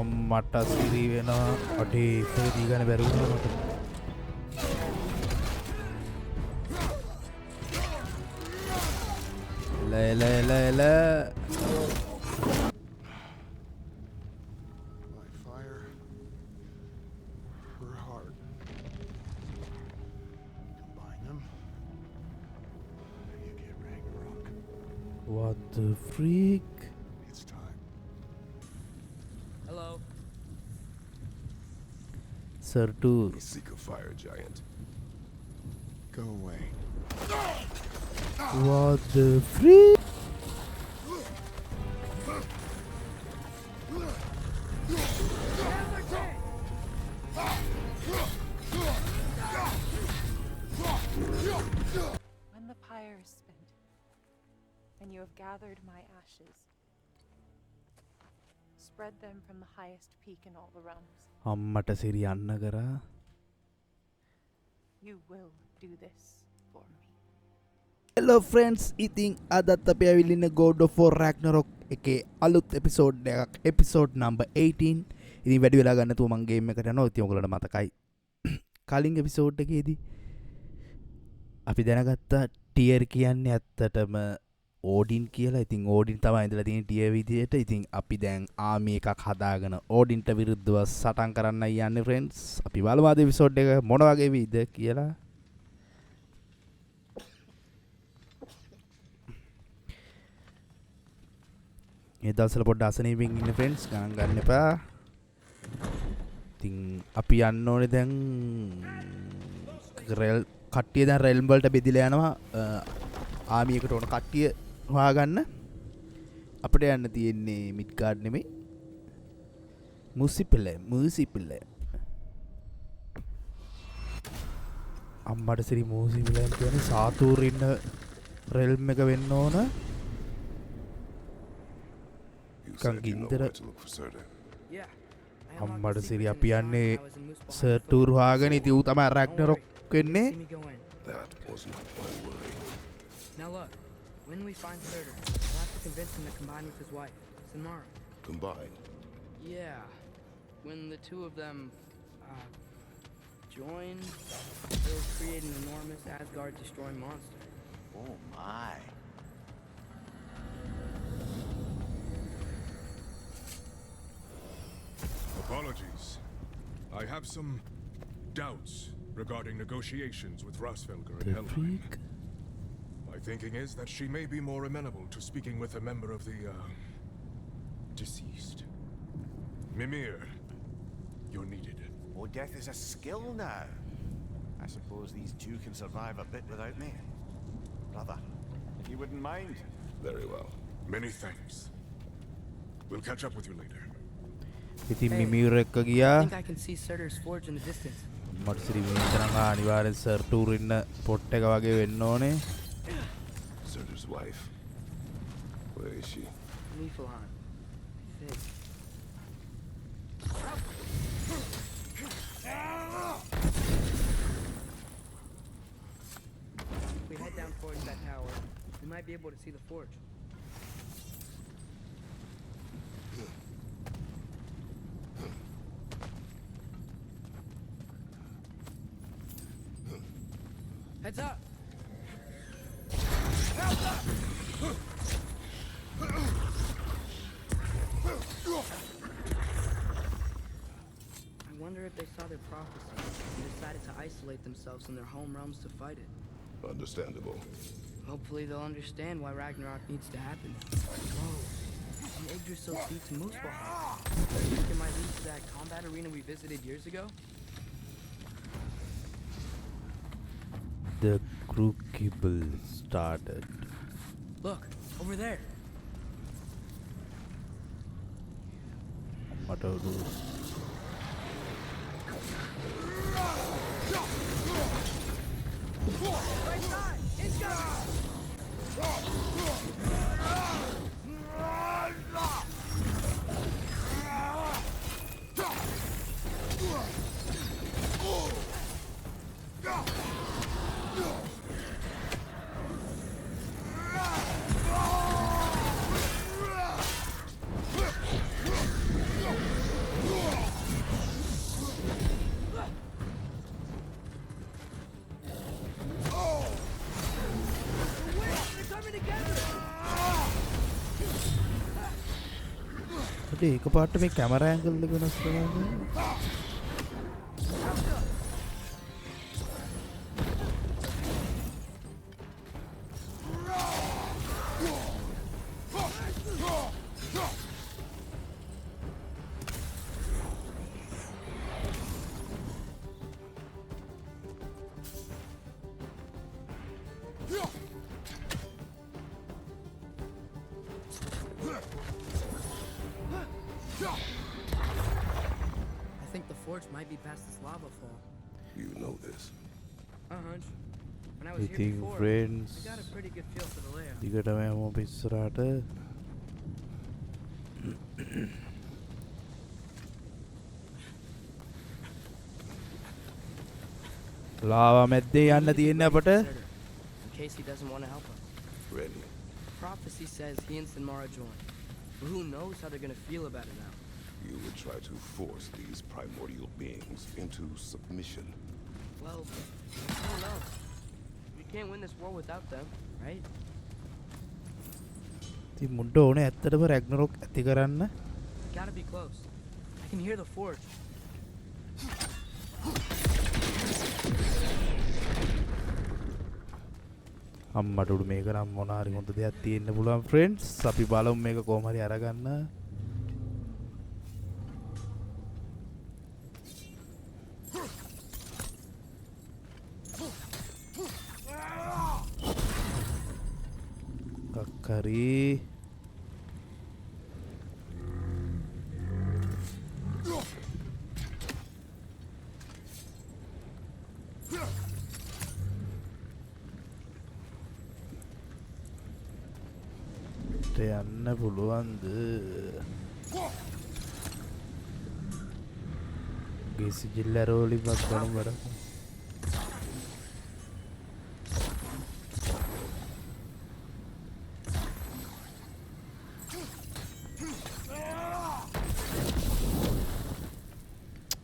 අම්මට සිරි වෙනවා අඩේ ඉතින් දීගන්න බැරි වුණා මට. لا My fire, her heart. Combine them, you get Ragnarok. What the freak? It's time. Hello. Sir too. Seek a fire giant. Go away. What the freak? When the pyre is spent, and you have gathered my ashes, spread them from the highest peak in all the realms. අම්මට සිරි යන්න කරා. You will do this for me. Hello friends, ඉතින් අදත් අපි ඇවිල්ලා ඉන්න God of War Ragnarok එකේ අලුත් එපිසෝඩ් එකක්, එපිසෝඩ් number 18. ඉතින් වැඩි වෙලා ගන්න නැතුව මම ගේම් එකට යනවා. ඉතින් ඔයගොල්ලන්ට මතකයි කලින් එපිසෝඩ් එකේදී අපි දැනගත්තා ටියර් කියන්නේ ඇත්තටම ඕඩින් කියලා. ඉතින් ඕඩින් තමයි ඉඳලා තියෙන ටියර් විදියට. ඉතින් අපි දැන් ආමි එකක් හදාගෙන ඕඩින්ට විරුද්ධව සටන් කරන්නයි යන්නේ friends. අපි බලමු අද එපිසෝඩ් එක මොන වගේ වෙයිද කියලා. මේ දවස්වල පොඩ්ඩ අසනීපෙන් ඉන්න friends ගණන් ගන්න එපා. ඉතින් අපි යන්න ඕනේ දැන් රෙල් කට්ටිය දැන් රෙල්ම් වලට බෙදිලා යනවා. ආමි එකට ඕන කට්ටිය හොයාගන්න. අපිට යන්න තියෙන්නේ මිඩ්ගාඩ් නෙමෙයි. මුසිපිල. අම්මට සිරි මුසිපිල කියන්නේ සාතූර් ඉන්න රෙල්ම් එක වෙන්න ඕන. කංගින්දර අම්මට සිරි අපි යන්නේ සර් ටූර් හොයාගෙන. ඉතින් ඌ තමයි රැග්නරොක් වෙන්නේ. Now look, when we find Surtur, we'll have to convince him to combine with his wife, Samara. Combine. Yeah, when the two of them join, they'll create an enormous Asgard-destroying monster. Oh my. Apologies. I have some doubts regarding negotiations with Rasfelger and The Helheim. freak? My thinking is that she may be more amenable to speaking with a member of the, deceased. Mimir, you're needed. Oh, death is a skill now. I suppose these two can survive a bit without me. Brother, if you wouldn't mind. Very well. Many thanks. We'll catch up with you later. ඉතින් Hey, මිමියුර එක්ක I ගියා. think I can see Surtur's forge in the distance. මට සිරි මෙතන අනිවාර්යෙන් sir tour ඉන්න පොට් එක වගේ වෙන්න ඕනේ. Surtur's wife. Where is she? Niflheim. I think. If we head down towards that tower, we might be able to see the forge. Heads up! I wonder if they saw their prophecy and decided to isolate themselves in their home realms to fight it. Understandable. Hopefully they'll understand why Ragnarok needs to happen. Whoa, an Yggdrasil beats Muspelheim. Think it might lead to that combat arena we visited years ago? The crucible started. Look, over there. මට උඩු මොකද එකපාරට මේ camera angle එක වෙනස් කරනවා. I think the forge might be past this lava fall. You know this. Hunch. When I was here ඉතින් before, friends I got a pretty good feel for the layout. දිගටම යමු අපි ඉස්සරහට. ලාවා මැද්දේ යන්න තියෙන්නේ අපට. In case he doesn't want to help us. Ready. Prophecy says he and Sinmara joined. But who knows how they're gonna feel about it now? You would try to force these primordial beings into submission. Well, I don't know. We can't win this war without them, right? ඉතින් මුණ්ඩ ඕනේ ඇත්තටම රැග්නරොක් ඇති කරන්න. Gotta be close. I can hear the forge. අම්මට උඩු මේක නම් මොන හරි හොඳ දෙයක් තියෙන්න පුළුවන් friends. අපි බලමු මේක කොහොම හරි අරගන්න. කක්කරි යන්න පුළුවන්ද? ගේසි ජිල්ලරෝලි වක් ගන්න වැඩක්.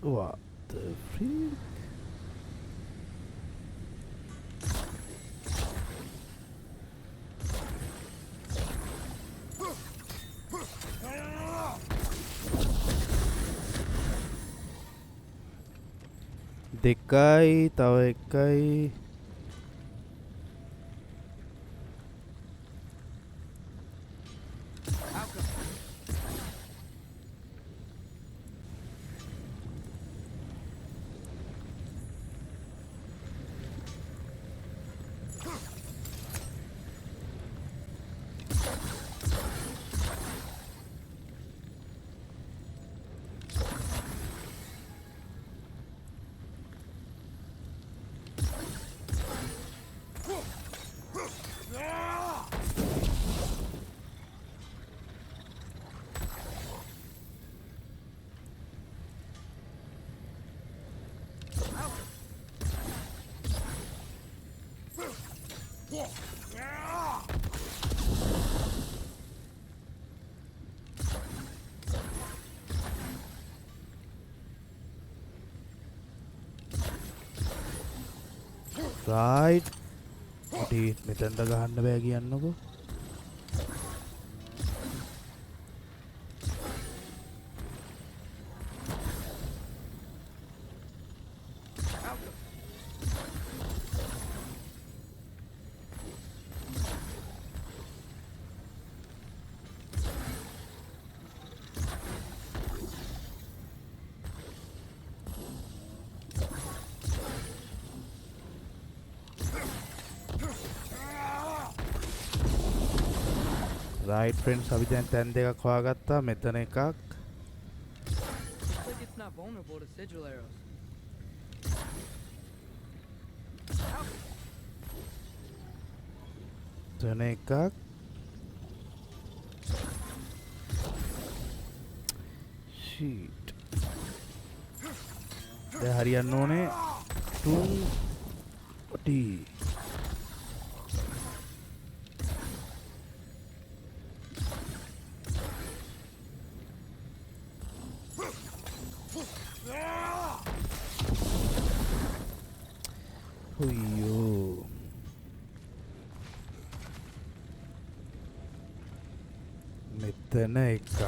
What the freak? දෙකයි තව එකයි right අපි මෙතනට ගහන්න බෑ කියන්නකෝ. right friends අපි දැන් තැන් දෙකක් හොයාගත්තා. මෙතන එකක්. Looks like it's not vulnerable to sigil arrows. මෙතන එකක්. shit. දැන් හරියන්න ඕනේ. 2 මෙතන එකක්.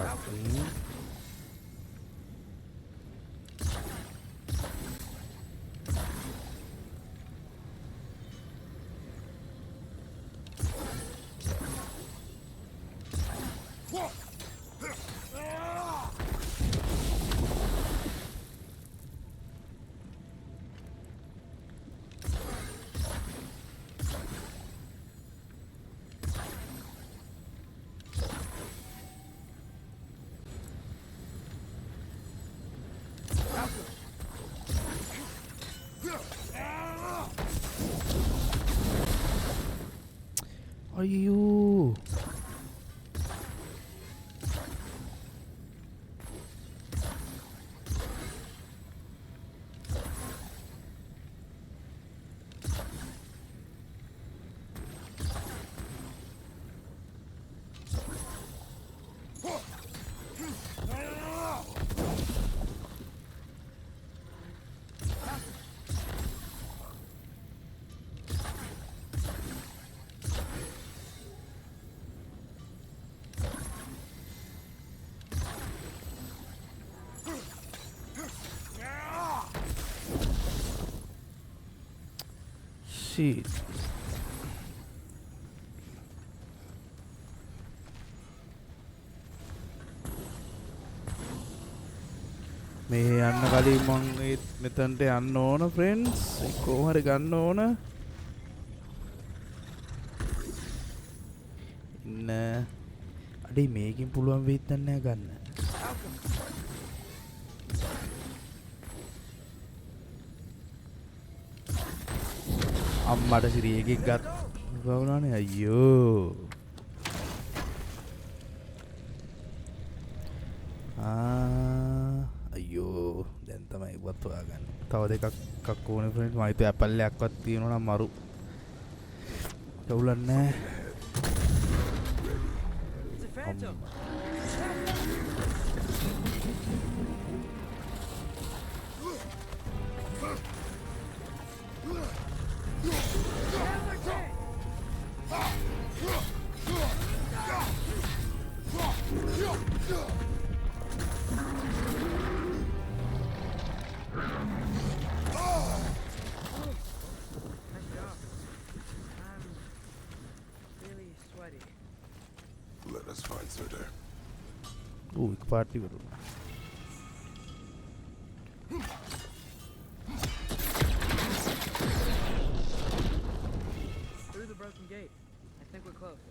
අයියෝ shit. මේ යන්න කලින් මං මෙතනට යන්න ඕන ෆ්‍රෙන්ඩ්ස්. කොහොම හරි ගන්න ඕන. ඉන්න අඩේ මේකෙන් පුළුවන් වෙයිද නැහැ ගන්න. අම්මට සිරියකින් ගත් ගවුනානේ අයියෝ. අයියෝ දැන් තමයි ඉවත් හොයාගන්න. තව දෙකක් ඕනේ ෆ්‍රෙන්ඩ්. මම හිතුවා ඇපල් එකක්වත් තියෙනවා නම් මරු. කවුලක් නැහැ. Let us find Surtur. Party කරුණා. Through the broken gate. I think we're close.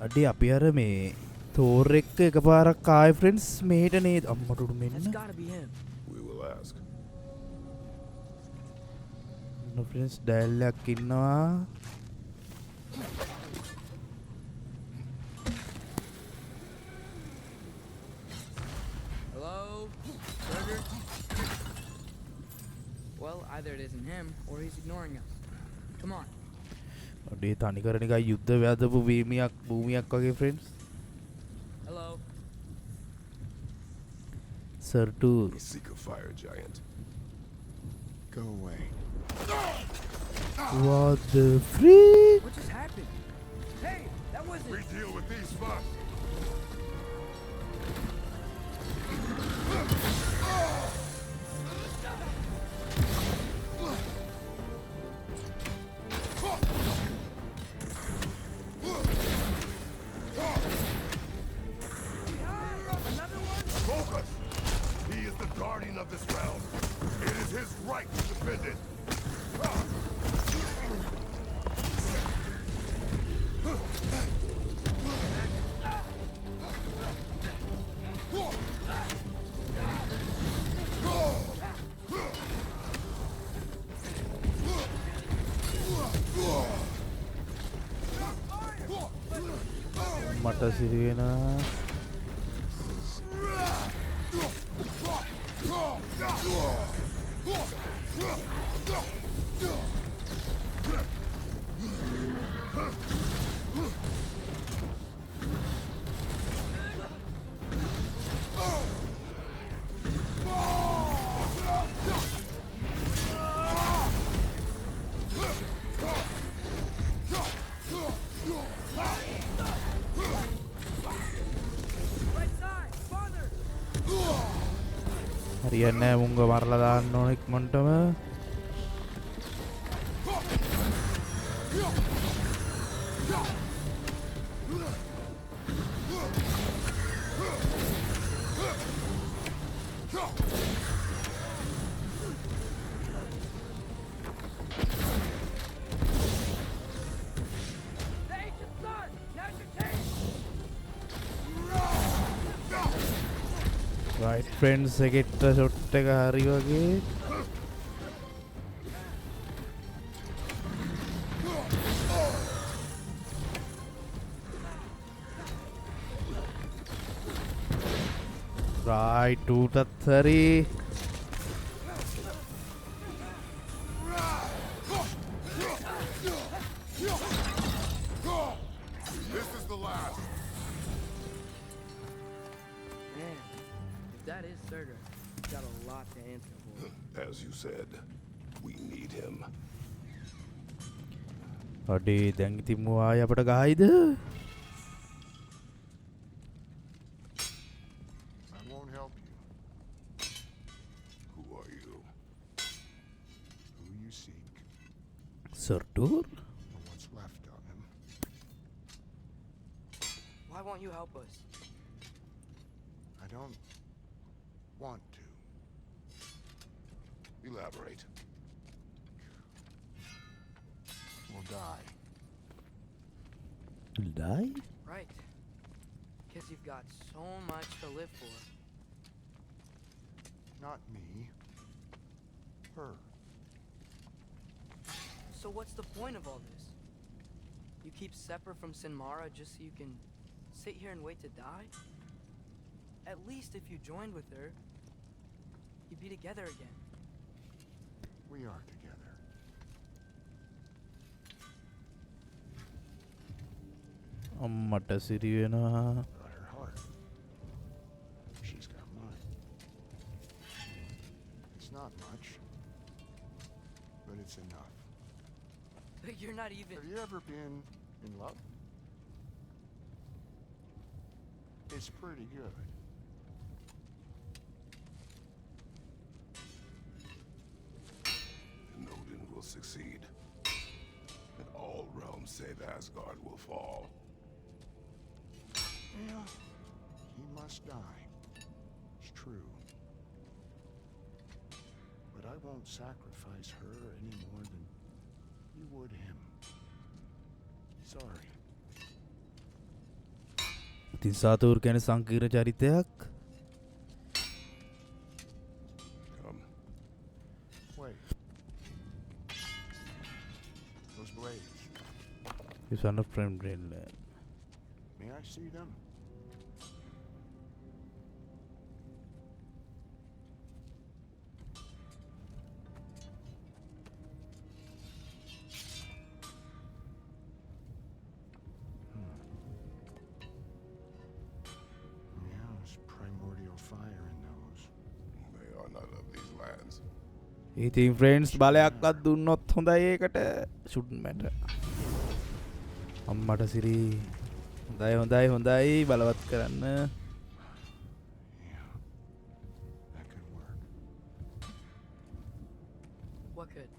අඩේ අපි අර මේ තෝර් එක්ක එකපාරක් ආයි ෆ්‍රෙන්ඩ්ස් මෙහෙට නේද අම්මට උඩු මෙන්න. That's gotta be him. We will ask. Friends dial එකක් ඉන්නවා. Hello? Burger? Well, either it isn't him or he's ignoring us. Come on. අඩේ තනිකර නිකන් යුද්ධ වැදපු භූමියක් වගේ friends. Hello? Surtur. We seek a fire giant. Go away. What the freak? What just happened? Hey, that wasn't... We deal with these first. Focus! He is the guardian of this realm. It is his right to defend it. මට සිරි වෙනවා. හරියන්නේ නැහැ මුංග මරලා දාන්න ඕන ඉක්මනටම. right friends එකෙක්ට shot එක හරි වගේ. right ඌටත් හරි. This is the last. Man, if that is Surtur, he's got a lot to answer for. As you said, we need him. අඩේ දැන් ඉතින් මෝ ආයෙ අපට ගහයිද? I won't help you. Who are you? Who you seek, Surtur? or what's left of him. Why won't you help us? I don't want to. Elaborate. We'll die. die? Right. Guess you've got so much to live for. Not me. Her. So what's the point of all this? You keep separate from Sinmara just so you can sit here and wait to die? At least if you joined with her, you'd be together again. We are together. අම්මට සිරි වෙනවා. Got her heart. She's got mine. It's not much, but it's enough. You're not even. Have you ever been in love? It's pretty good. And Odin will succeed. And all realms save Asgard will fall. Yeah, he must die. It's true. But I won't sacrifice her any more than you would him. Sorry. ඉතින් සාතූර් කියන්නේ සංකීර්ණ චරිතයක්. Come. Wait. Those blades. He's on a friend Greenland. May I see them? Yeah, there's primordial fire in those. They are not of these lands. ඉතින් friends බලයක්වත් දුන්නොත් හොඳයි ඒකට. shouldn't matter. අම්මට සිරි හොඳයි හොඳයි හොඳයි බලවත් කරන්න. Yeah, that could work. What could?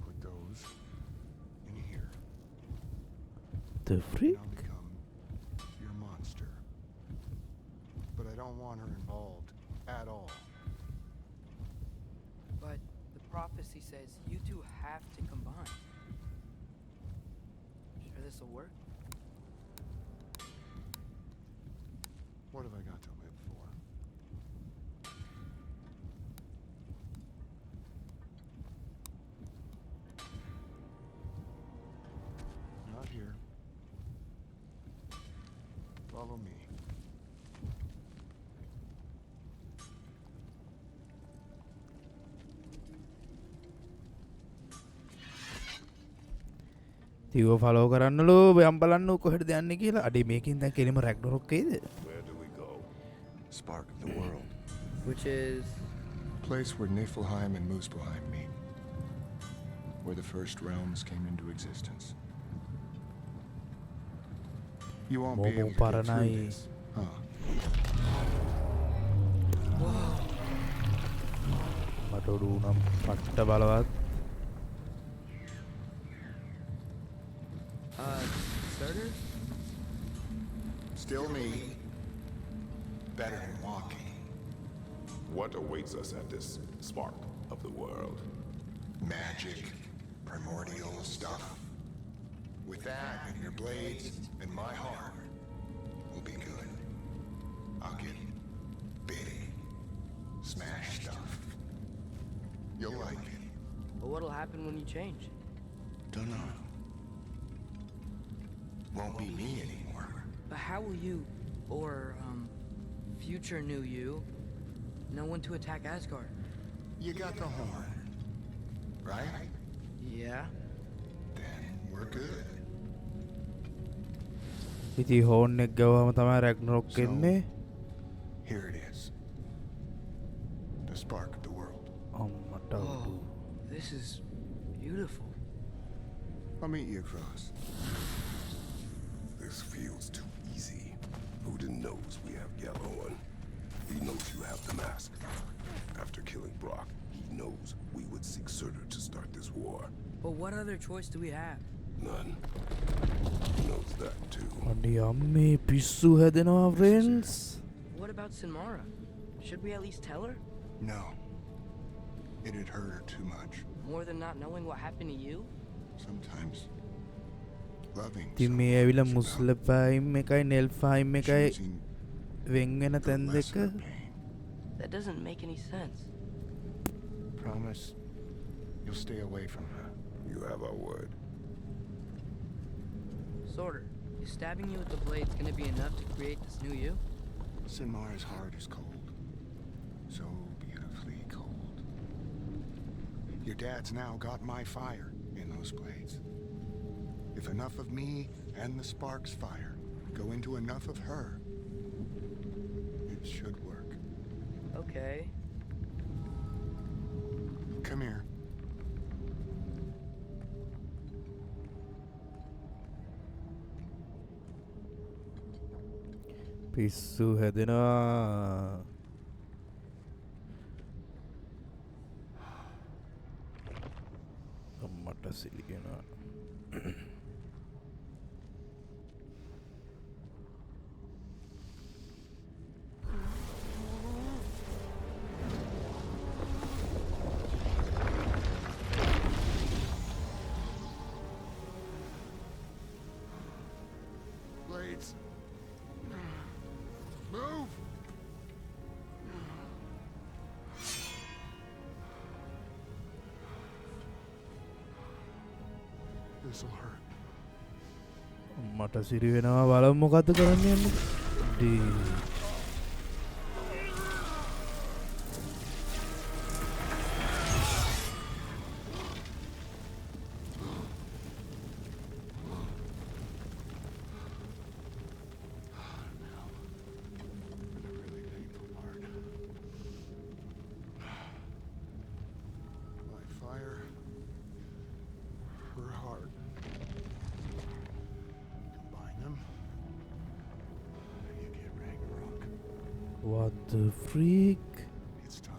Put those in here. The And freak? I'll become your monster. But I don't want her involved at all. But the prophecy says you two have to combine. Sure this will work? What have I got to live for? Not here. Follow me. තිව follow කරන්නලෝ බයම් බලන්න කොහෙටද යන්නේ කියලා. අඩේ මේකෙන් දැන් කෙලිම රැග්නරොක් එයිද? Where do we go? Spark of the world. Which is. Place where Niflheim and Muspelheim meet. Where the first realms came into existence. You won't be able to get through Paranai. this, huh? Whoa. අඩොඩු නම් පට්ට බලවත්. Surtur? Still me. Better than Wacky. What awaits us at this spark of the world? Magic, primordial stuff. With that and your blades and my heart, we'll be good. I'll get big, smash stuff. You'll like it. But what'll happen when you change? Dunno. Won't be me anymore. But how will you, or, future new you, know when to attack Asgard? You got the horn, right? Yeah? Then we're good. ඉති horn එක් ගවහම තමයි රැග්නරොක් එන්නේ. Here it is. The spark of the world. අම්මට Oh, this is beautiful. I'll meet you across. This feels too easy. Odin knows we have Gjallarhorn. He knows you have the mask. After killing Brock, he knows we would seek Surtur to start this war. But what other choice do we have? None. He knows that too. අඩි අම්මේ පිස්සු හැදෙනවා friends. What about Sinmara? Should we at least tell her? No. It'd hurt her too much. More than not knowing what happened to you? Sometimes loving ඉතින් මේ someone ඇවිල්ලා is about මුස්ලෆයිම් එකයි නෙල්ෆයිම් එකයි choosing වෙන් වෙන the තැන් දෙක. lesser pain. That doesn't make any sense. Promise you'll stay away from her. You have our word. Surtur, is stabbing you with the blades gonna be enough to create this new you? Sinmar's heart is cold. So beautifully cold. Your dad's now got my fire in those blades. If enough of me and the spark's fire go into enough of her, it should work. Okay. Come here. පිස්සු හැදෙනවා. අම්මට සිලිගෙනවා. Blades. Move! This'll hurt. අම්මට සිරි වෙනවා බලමු මොකද්ද කරන්න යන්නේ. ඩී. The really painful part. My fire, her heart. Combine them, you get Ragnarok. What the freak? It's time.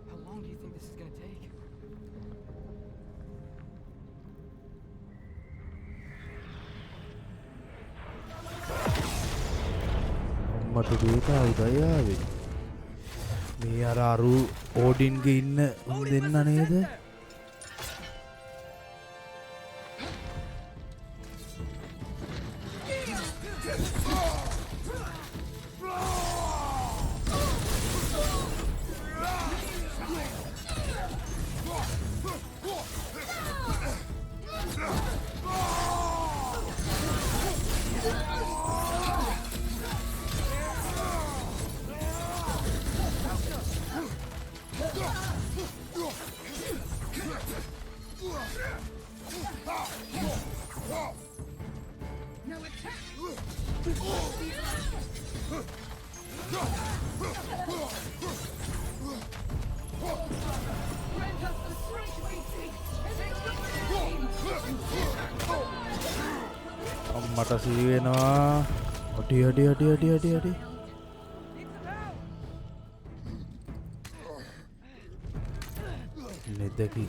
How long do you think this is gonna take? අම්මට දේතා උදයි ආවේ. මේ අර අරු ඕඩින්ගේ ඉන්න උන් දෙන්න නේද? අම්මට සිහි වෙනවා. අඩි. නෙදකි.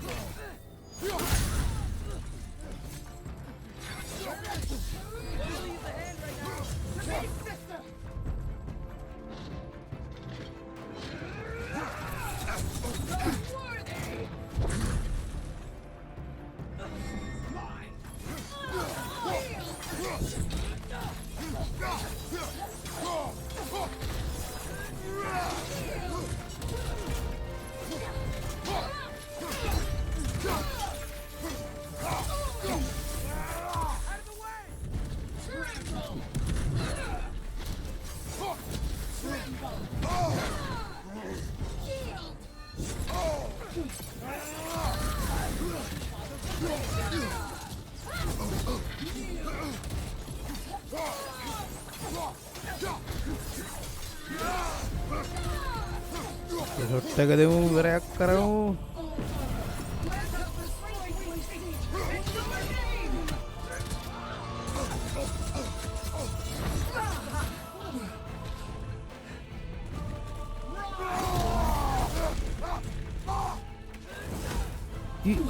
ෂොට් එක දෙමු ඉවරයක් කරමු.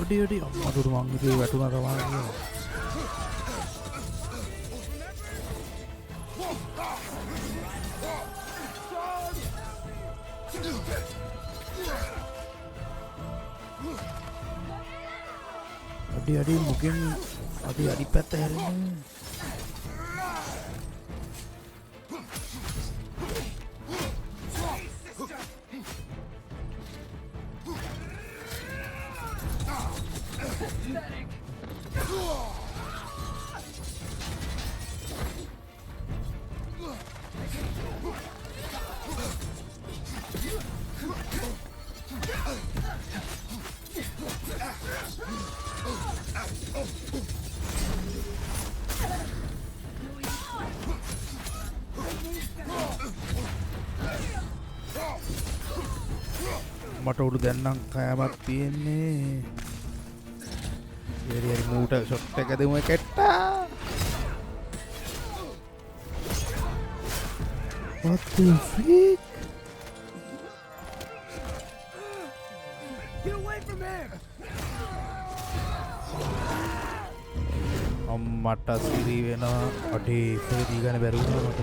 අඩි අම්මට මං ඉතින් වැටුණා තමයි. අඩි මුගෙන් අඩි පැත්ත හැරෙන්නේ. මට උඩු දැන්නම් කෑමක් තියෙන්නේ. හරි මූට ෂොට් එක දෙමු කෙට්ටා. What the freak? Get away from him! අම්මට සිරි වෙනවා. අඩේ ඉතින් දීගන්න බැරි වුණා මට.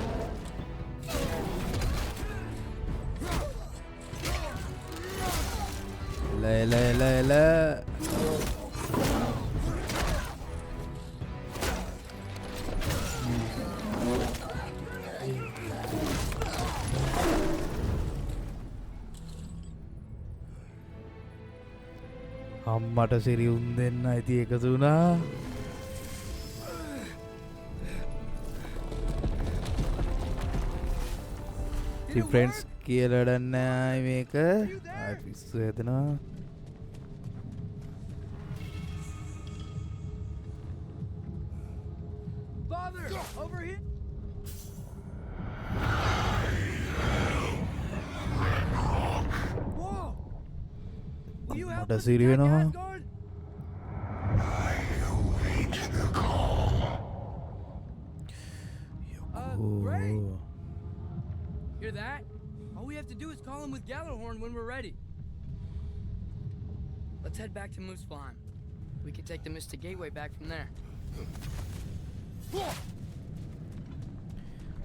لا අම්මට සිරි උන් දෙන්න ඉතින් එකතු වුණා. ෆ්‍රෙන්ඩ්ස් කියලා දන්නේ මේක. පිස්සු හැදෙනවා. Father, over here. Whoa! Will you help us Siri attack වෙනවා. Asgard? Great. Hear that? All we have to do is call him with Gjallarhorn when we're ready. Let's head back to Muspelheim. We can take the Mystic Gateway back from there.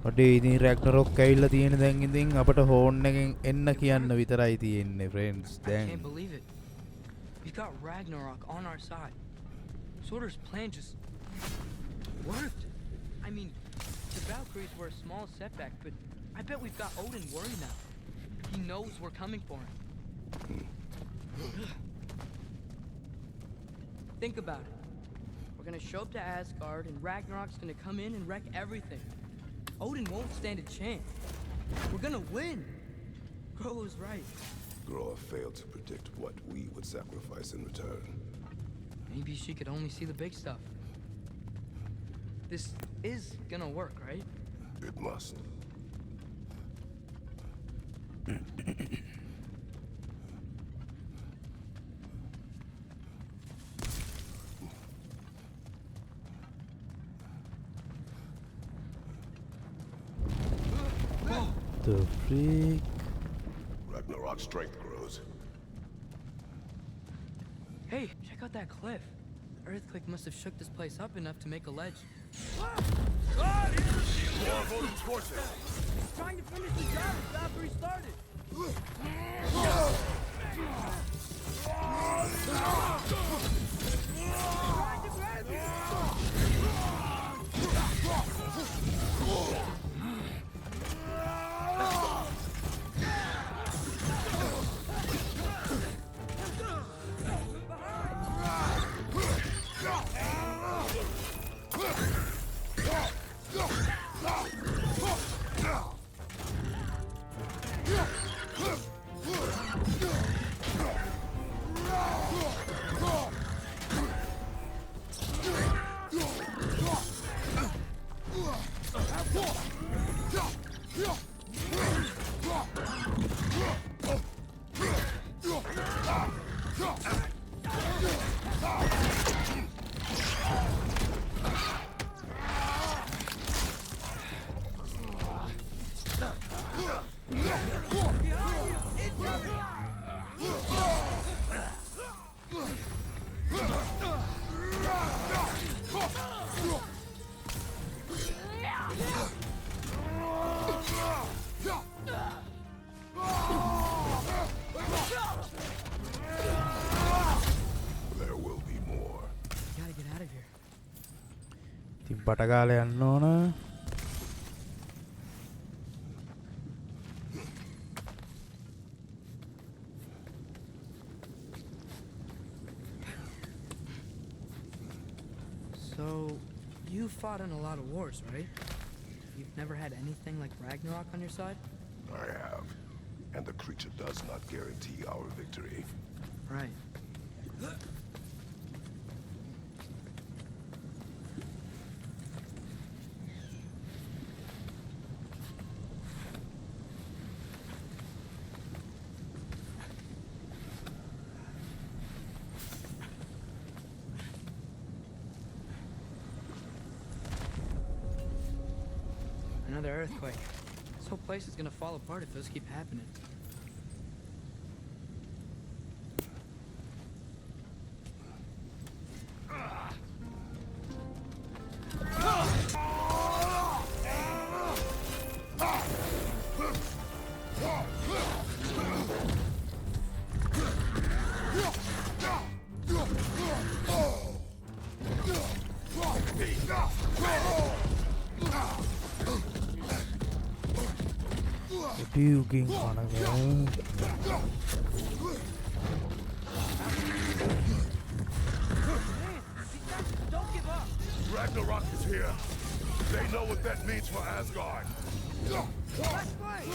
අඩේ ඉතින් රැග්නරොක් ඇවිල්ලා තියෙන දැන් ඉතින් අපට horn එකෙන් එන්න කියන්න විතරයි තියෙන්නේ ෆ්‍රෙන්ඩ්ස් I දැන්. can't believe it. We've got Ragnarok on our side. Sorter's plan just worked. I mean, the Valkyries were a small setback, but I bet we've got Odin worried now. He knows we're coming for him. Think about it. We're gonna show up to Asgard, and Ragnarok's gonna come in and wreck everything. Odin won't stand a chance. We're gonna win. Grolo's right. Groa failed to predict what we would sacrifice in return. Maybe she could only see the big stuff. This is gonna work, right? It must. The freak. Ragnarok's strength grows. Hey, check out that cliff. The earthquake must have shook this place up enough to make a ledge. More voting forces. Trying to finish the job after he started. There will be more. Gotta get out of here. ඉතින් බටගාලා යන්න ඕන. So, you fought in a lot of wars, right? You've never had anything like Ragnarok on your side? I have. And the creature does not guarantee our victory. Right. Another earthquake. This whole place is gonna fall apart if those keep happening. ඩියුකින් කනග. Don't give up! Ragnarok is here. They know what that means for Asgard. Let's fight!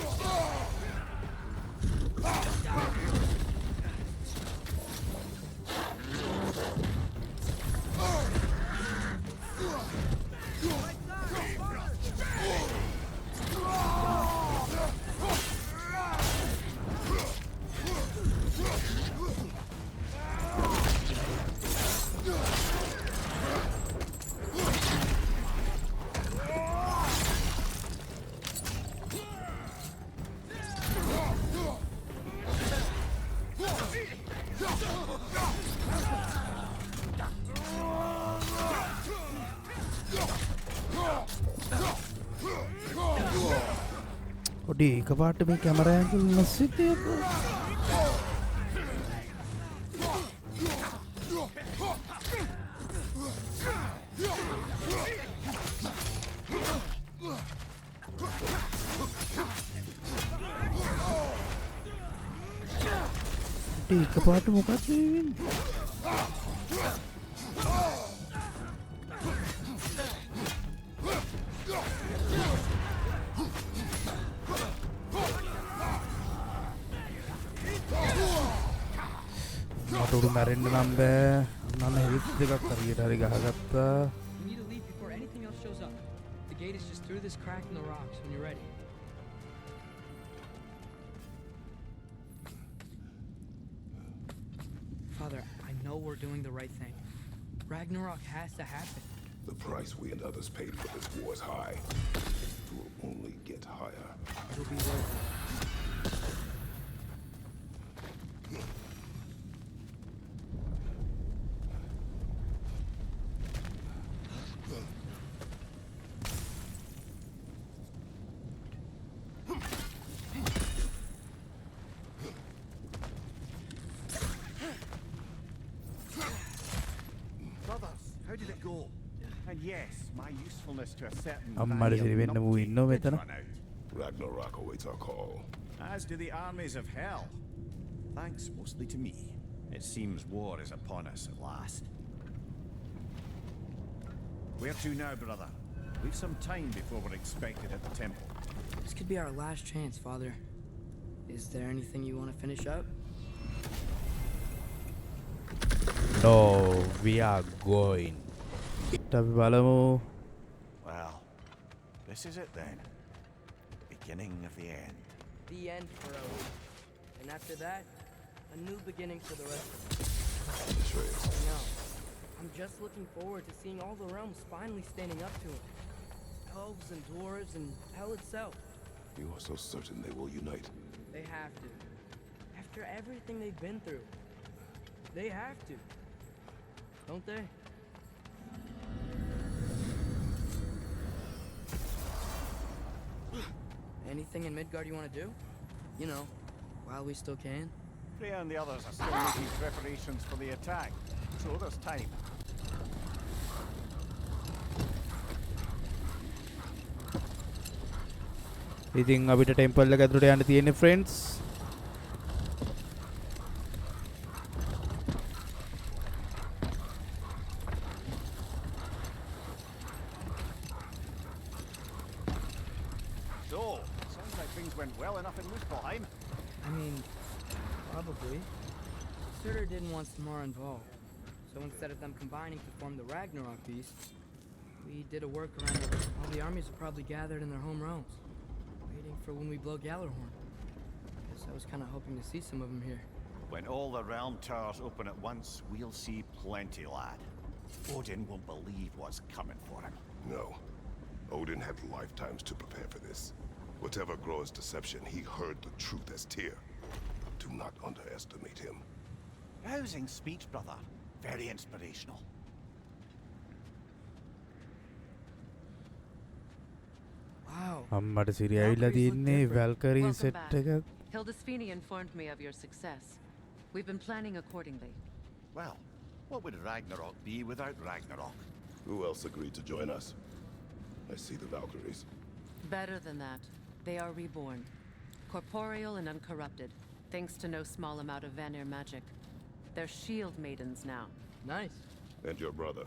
ඔඩි එකපාරට මේ camera angle නැසිතියක. එකපාරට මොකක්ද වෙන්නේ? මට උඩු මැරෙන්න නම් බෑ. මම හෙල්ත් දෙකක් හරියට හරි ගහගත්තා. You need to leave before anything else shows up. The gate is just through this crack in the rocks when you're ready. Father, I know we're doing the right thing. Ragnarok has to happen. The price we and others paid for this war is high. It will only get higher. It'll be worth it. Brothers, how did it go? And yes, my usefulness to a certain අම්මට value සිරිවෙන්න numpty වූ ඉන්නෝ did මෙතන. run out, Ragnarok awaits our call. as do the armies of hell. Thanks mostly to me. It seems war is upon us at last. Where to now, brother? We've some time before we're expected at the temple. This could be our last chance, Father. Is there anything you want to finish up? No, we are going. අපි බලමු. Well, this is it then. Beginning of the end. The end for us. And after that, a new beginning for the rest of us. Atreus. I know. I'm just looking forward to seeing all the realms finally standing up to him. Elves and dwarves and hell itself. You are so certain they will unite. They have to. After everything they've been through. They have to. Don't they? Anything in Midgard you want to do? You know, while we still can. Freya and the others are still making preparations for the attack, so there's time. ඉතින් අපිට temple එක ඇතුළට යන්න තියෙන්නේ friends. So, sounds like things went well enough in Muspelheim. I mean, probably. Surtur didn't want Samara involved. So instead of them combining to form the Ragnarok beast, we did a workaround where all the armies are probably gathered in their home realms, waiting for when we blow Gallarhorn. Guess I was kind of hoping to see some of them here. When all the realm towers open at once, we'll see plenty, lad. Odin won't believe what's coming for him. No. Odin had lifetimes to prepare for this. Whatever Groa's deception, he heard the truth as Tyr. Do not underestimate him. Rousing speech, brother. Very inspirational. Wow. අම්මට සිරි ඇවිල්ලා තියෙන්නේ වැල්කරී Welcome set back. එක. Hildesfini informed me of your success. We've been planning accordingly. Well, what would Ragnarok be without Ragnarok? Who else agreed to join us? I see the Valkyries. Better than that, they are reborn. Corporeal and uncorrupted, thanks to no small amount of Vanir magic. They're shield maidens now. Nice. And your brother.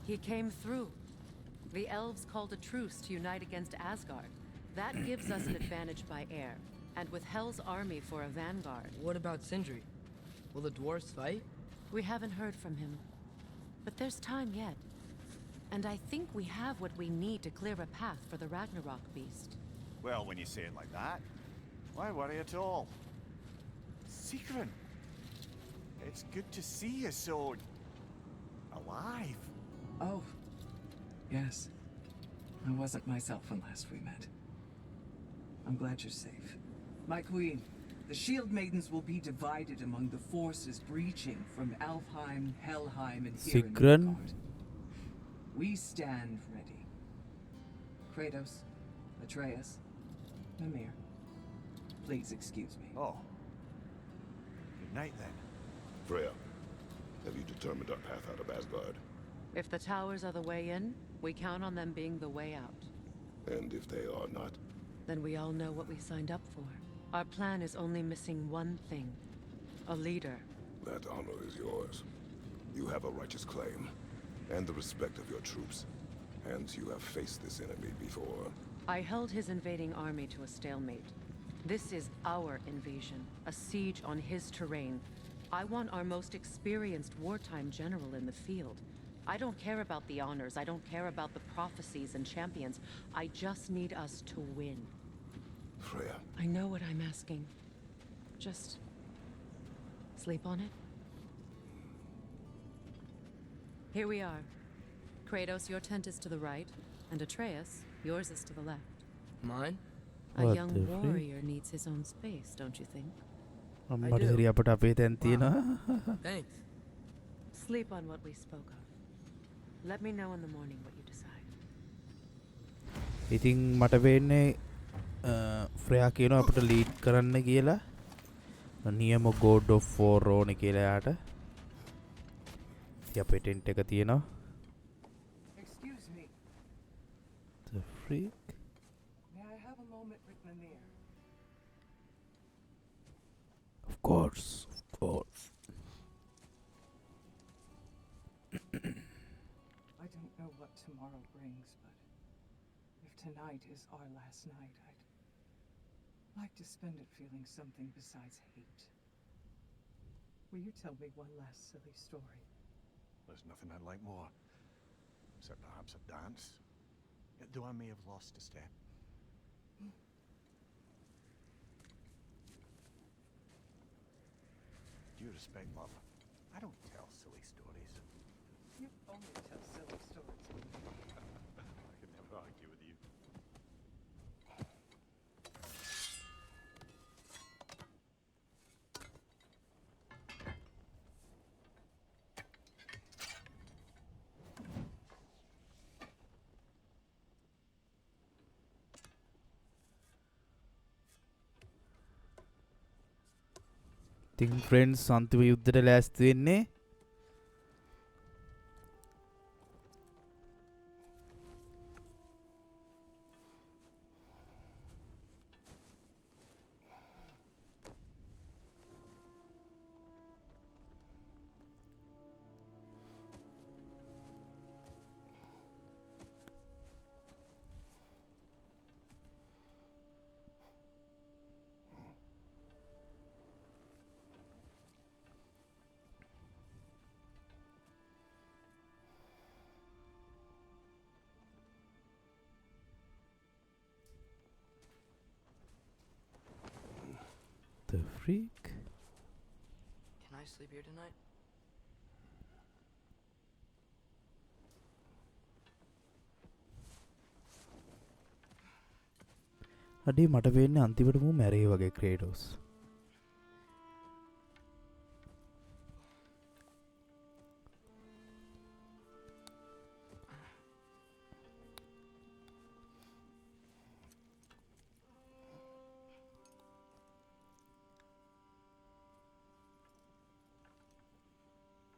He came through. The elves called a truce to unite against Asgard. That gives us an advantage by air, and with Hell's army for a vanguard. What about Sindri? Will the dwarves fight? We haven't heard from him. But there's time yet. And I think we have what we need to clear a path for the Ragnarok beast. Well, when you say it like that, why worry at all? Sigrun! It's good to see you so... alive. Oh, yes. I wasn't myself when last we met. I'm glad you're safe. My queen, the shield maidens will be divided among the forces breaching from Alfheim, Helheim, and here in Sigrun? Midgard. We stand ready. Kratos, Atreus, Mimir, please excuse me. Oh. Good night then. Freya, have you determined our path out of Asgard? If the towers are the way in, we count on them being the way out. And if they are not? Then we all know what we signed up for. Our plan is only missing one thing. A leader. That honor is yours. You have a righteous claim, and the respect of your troops. And you have faced this enemy before. I held his invading army to a stalemate. This is our invasion, a siege on his terrain. I want our most experienced wartime general in the field. I don't care about the honors. I don't care about the prophecies and champions. I just need us to win. Freya, I know what I'm asking. Just sleep on it. Here we are. Kratos, your tent is to the right, and Atreus, yours is to the left. Mine? A What young the freak? warrior needs his own space, don't you think? අම්මට do. හරි අපට අපේ තැන් තියෙනවා. Thanks. Sleep on what we spoke of. Let me know in the morning what you decide. ඉතින් මට වෙන්නේ ෆ්‍රයා කියනවා අපට ලීඩ් කරන්න කියලා. නියම ගෝඩ් ඔෆ් වෝර් ඕනේ කියලා යාට. ඉතින් අපේ ටෙන්ට් එක තියෙනවා. Excuse me. The freak. May I have a moment with Mimir? Of course, of course. I don't know what tomorrow brings, but if tonight is our last night, I'd like to spend it feeling something besides hate. Will you tell me one last silly story? There's nothing I'd like more. Except perhaps a dance. Though I may have lost a step. Due respect, love, I don't tell silly stories. You only tell silly stories. I could never argue with you. ඉතින් friends අන්තිම යුද්ධයට ලෑස්ති වෙන්නේ. The freak. Can I sleep here tonight? අඩේ මට වෙන්නේ අන්තිමට මූ මැරේ වගේ ක්‍රේටෝස්.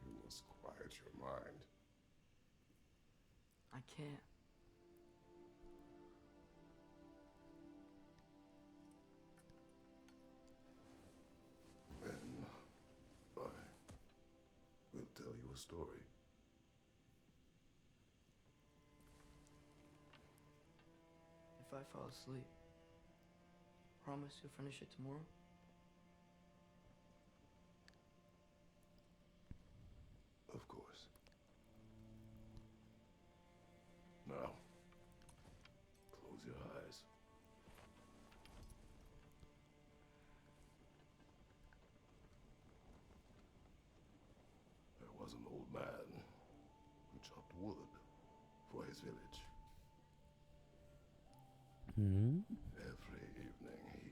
you must quiet your mind. I can't. Then I will tell you a story. If I fall asleep, promise you'll finish it tomorrow? Of course. Now, close your eyes. There was an old man who chopped wood for his village. Every evening he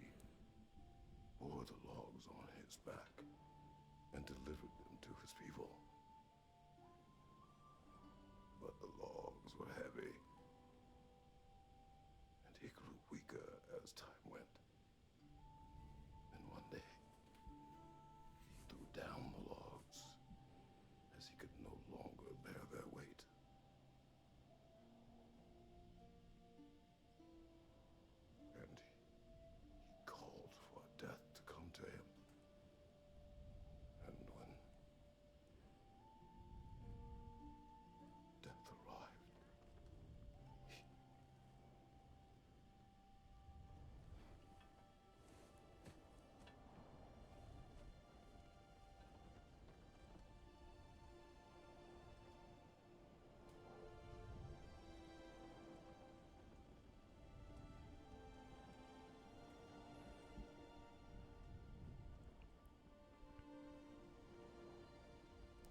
bore the logs on his back and delivered them to his people. But the logs were heavy, and he grew weaker as time went. And one day, he threw down the logs as he could no longer bear their weight. And he called for death to come to him. And when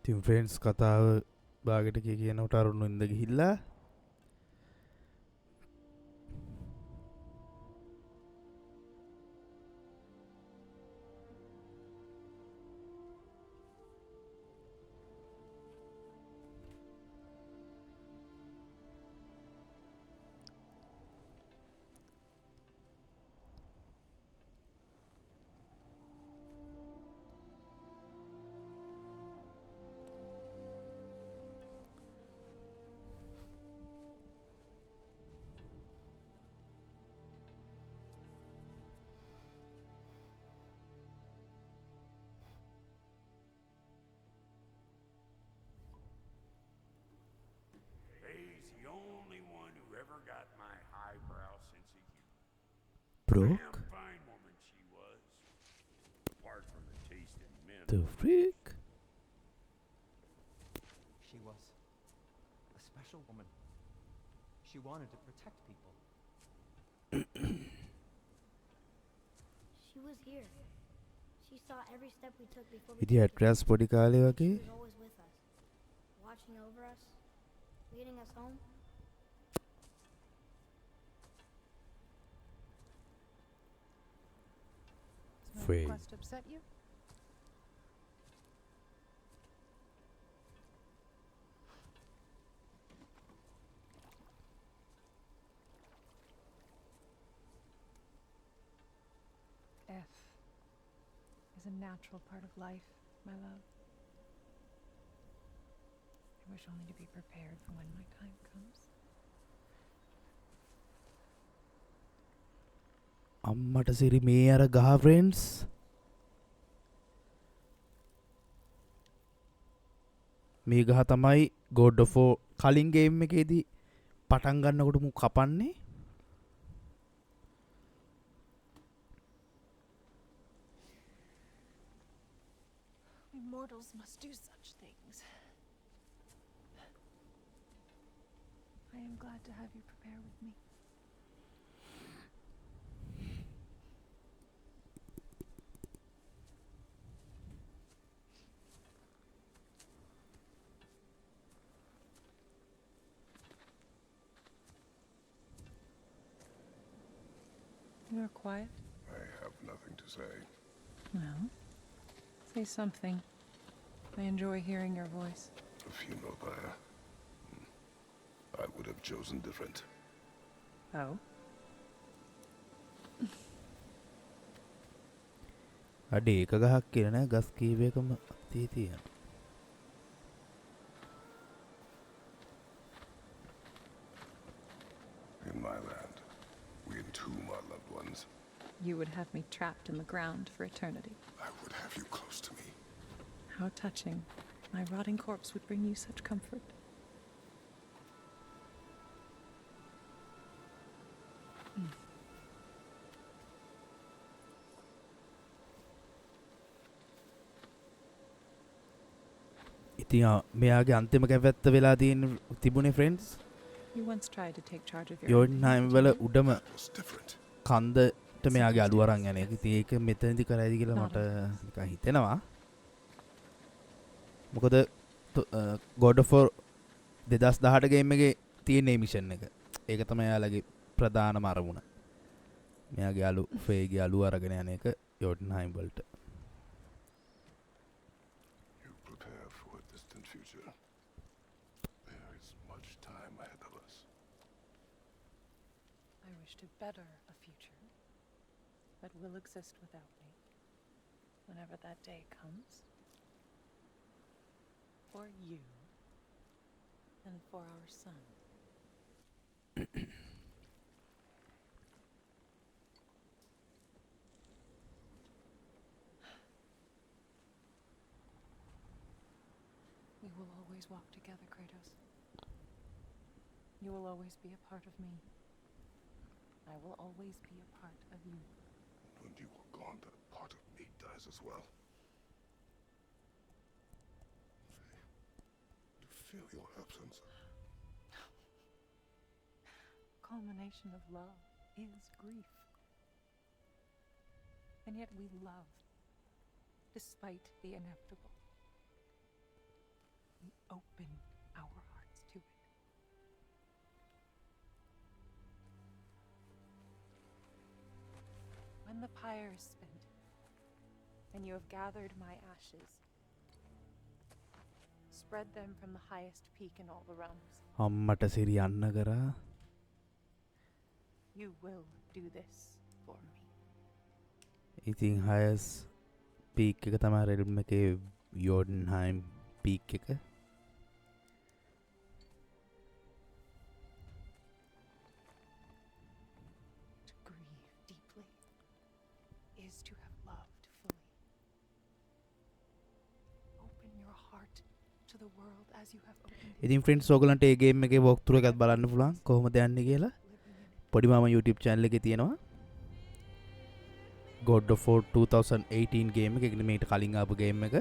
ඉතින් friends කතාව බාගෙට කියනකොට අරුණු ඉඳ ගිහිල්ලා He's the only one who ever got my highbrow sense of humor. Brooke? Damn fine woman she was. Apart from the taste in men. The freak? She was a special woman. She wanted to protect people. She was here. She saw every step we took before we ඉතින් took it. Address පොඩි කාලේ She වගේ was always with us, watching over us, leading us home. Does my Free. request upset you? Death is a natural part of life, my love. I wish only to be prepared for when my time comes. අම්මට සිරි මේ අර ගහ friends මේ ගහ තමයි God of War කලින් game එකේදී පටන් ගන්නකොට මු කපන්නේ We mortals must do such things. I am glad to have you prepare with me. You are quiet. I have nothing to say. Well, say something. I enjoy hearing your voice. A funeral pyre. I would have chosen different. Oh? අඩේ එක ගහක් කියලා නෑ ගස් කීපයකම තී තියෙනවා In my land, we entomb our loved ones. You would have me trapped in the ground for eternity. I would have you close to me. How touching. My rotting corpse would bring you such comfort. ඉතින් මෙයාගේ අන්තිම කැපැත්ත වෙලා තියෙන තිබුණේ friends You once tried to take charge of your යෝන්හයිම් වල උඩම It was different. කන්දට මෙයාගේ අලු අරන් යන එක. ඉතින් ඒක මෙතනදි කරයිද කියලා මට නිකන් හිතෙනවා. මොකද God of War 2018 ගේම් එකේ තියෙන මේ මිෂන් එක. ඒක තමයි යාළගේ ප්‍රධානම අරමුණ. මෙයාගේ අලු ෆේගේ අලු අරගෙන යන එක යෝන්හයිම් වලට. You prepare for a distant future. There is much time ahead of us. I wish to better a future that will exist without me whenever that day comes. For you and for our son. We will always walk together, Kratos. You will always be a part of me. I will always be a part of you. When you are gone, that part of me dies as well. To feel your absence. Culmination of love is grief. And yet we love, despite the inevitable. open our hearts to it. When the pyre is spent, and you have gathered my ashes, spread them from the highest peak in all the realms. අම්මට සිරි යන්න කරා. You will do this for me. ඉතින් highest peak එක තමයි realm එකේ Jotunheim peak එක. To grieve deeply is to have loved fully. Open your heart to the world as you have opened it. ඉතින් friends ඔයගලන්ට මේ game එකේ walk through එකත් බලන්න පුළුවන් කොහොමද යන්නේ කියලා. පොඩි මාමා YouTube channel එකේ තියෙනවා. God of War 2018 game එක. ඒ කියන්නේ මේකට කලින් ආපු game එක.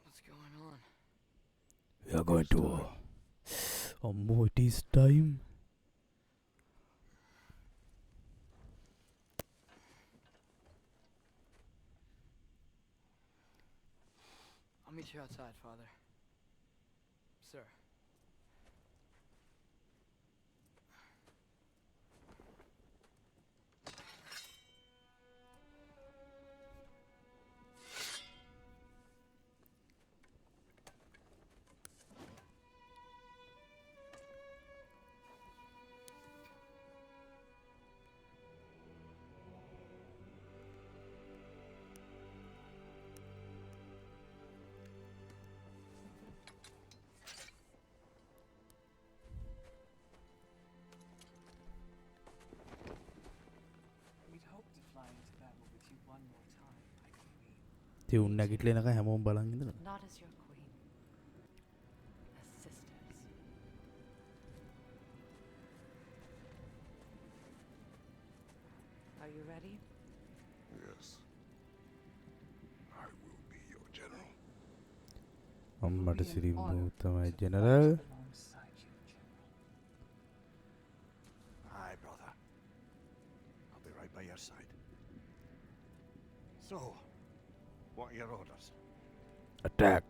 What's going on? We are going to war. It is time. I'll meet you outside, Father. Sir. We'd hoped to fly into battle with you one more time, my queen. තියුන් නැගිටලා එනකන් හැමෝම බලන් ඉඳලා. Not as your queen. As sisters. Are you ready? Yes. I will be your general. අම්මට සිරි තමයි general. Alongside you, General. Aye, brother. I'll be right by your side. So, what are your orders? Attack.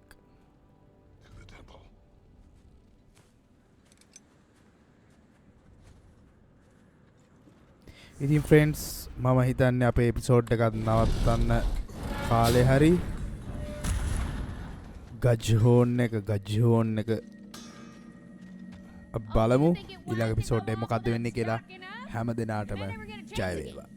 To the temple. ඉතින් friends මම හිතන්නේ අපේ episode එකත් නවත්තන්න කාලේ හරි. ගජ්හෝන් එක බලමු ඊළඟ episode එකේ මොකද්ද වෙන්නේ කියලා. හැම දිනාටම ජය වේවා.